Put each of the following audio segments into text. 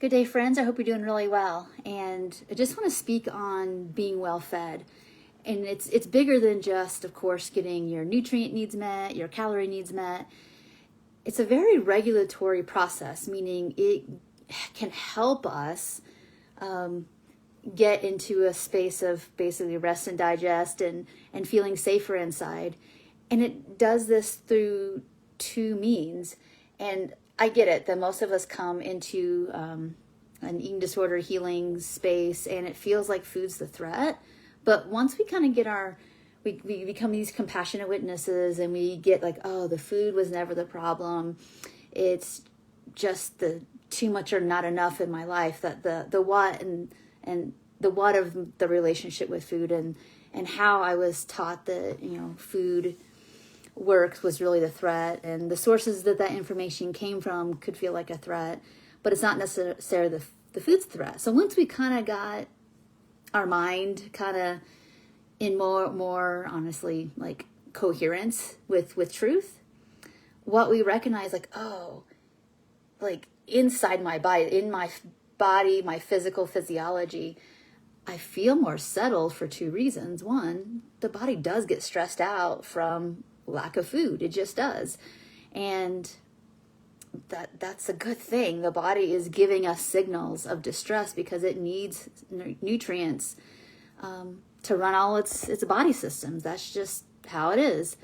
Good day, friends. I hope you're doing really well. And I just want to speak on being well fed. And it's bigger than just, of course, getting your nutrient needs met, your calorie needs met. It's a very regulatory process, meaning it can help us get into a space of basically rest and digest and feeling safer inside. And it does this through two means. And I get it that most of us come into an eating disorder healing space and it feels like food's the threat. But once we kind of get we become these compassionate witnesses and we get like, oh, the food was never the problem. It's just the too much or not enough in my life, that the what and the what of the relationship with food and how I was taught that, food works was really the threat, and the sources that information came from could feel like a threat, but it's not necessarily the food's threat. So once we kind of got our mind kind of in more honestly like coherence with truth, what we recognize, like, oh, like inside my body, in my body, my physical physiology, I feel more settled for two reasons. One, the body does get stressed out from lack of food. It just does. And that's a good thing. The body is giving us signals of distress because it needs nutrients to run all its body systems. That's just how it is.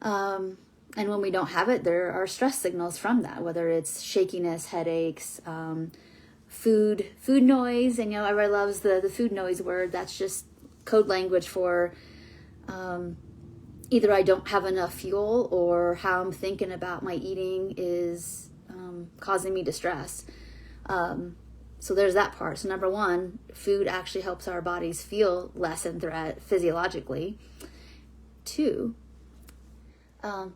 And when we don't have it, there are stress signals from that, whether it's shakiness, headaches, food noise. And everybody loves the food noise word. That's just code language for either I don't have enough fuel or how I'm thinking about my eating is causing me distress. So there's that part. So number one, food actually helps our bodies feel less in threat physiologically. Two,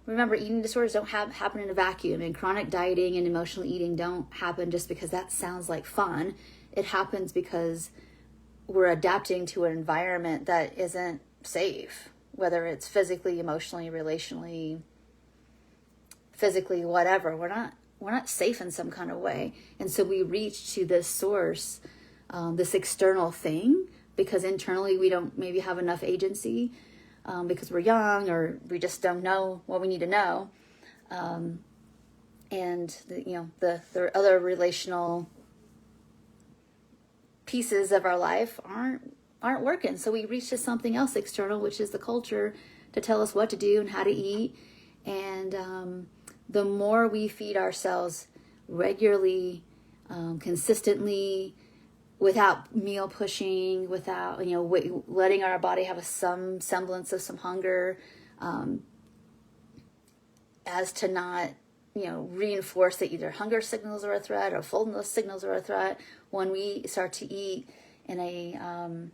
remember, eating disorders don't happen in a vacuum, and chronic dieting and emotional eating don't happen just because that sounds like fun. It happens because we're adapting to an environment that isn't safe, whether it's physically, emotionally, relationally, physically, whatever. We're not safe in some kind of way. And so we reach to this source, this external thing, because internally we don't maybe have enough agency, because we're young or we just don't know what we need to know. And the other relational pieces of our life aren't working. So we reach to something else external, which is the culture, to tell us what to do and how to eat. And the more we feed ourselves regularly, consistently, without meal pushing, without letting our body have some semblance of some hunger, as to not reinforce that either hunger signals are a threat or fullness signals are a threat. When we start to eat in a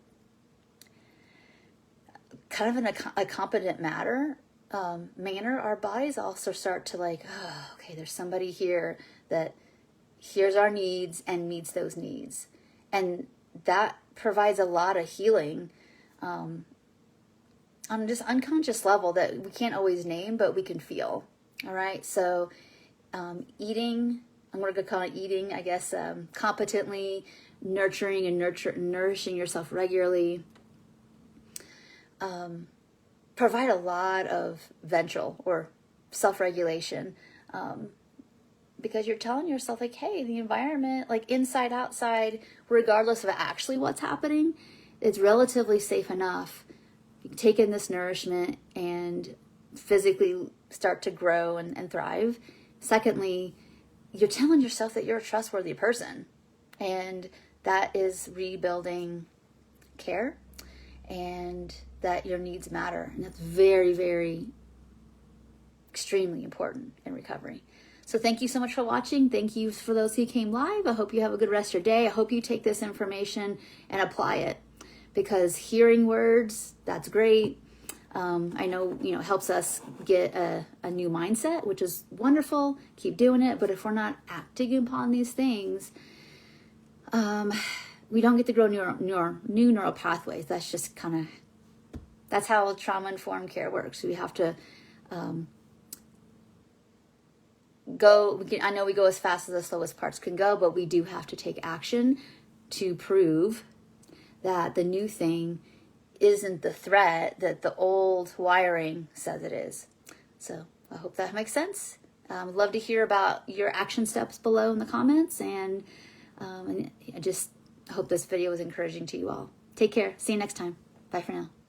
kind of in a competent manner, our bodies also start to like, oh, okay, there's somebody here that hears our needs and meets those needs. And that provides a lot of healing on just unconscious level that we can't always name, but we can feel. All right. So eating, I'm going to call it eating, I guess, competently, nurturing and nourishing yourself regularly, provide a lot of ventral or self-regulation, because you're telling yourself like, hey, the environment, like inside, outside, regardless of actually what's happening, it's relatively safe enough. You can take in this nourishment and physically start to grow and thrive. Secondly, you're telling yourself that you're a trustworthy person, and that is rebuilding care and that your needs matter. And that's very, very extremely important in recovery. So thank you so much for watching. Thank you for those who came live. I hope you have a good rest of your day. I hope you take this information and apply it, because hearing words, that's great. I know, it helps us get a new mindset, which is wonderful. Keep doing it. But if we're not acting upon these things, we don't get to grow new neural pathways. That's just that's how trauma-informed care works. We have to I know we go as fast as the slowest parts can go, but we do have to take action to prove that the new thing isn't the threat that the old wiring says it is. So I hope that makes sense. I'd love to hear about your action steps below in the comments, and I just hope this video was encouraging to you all. Take care. See you next time. Bye for now.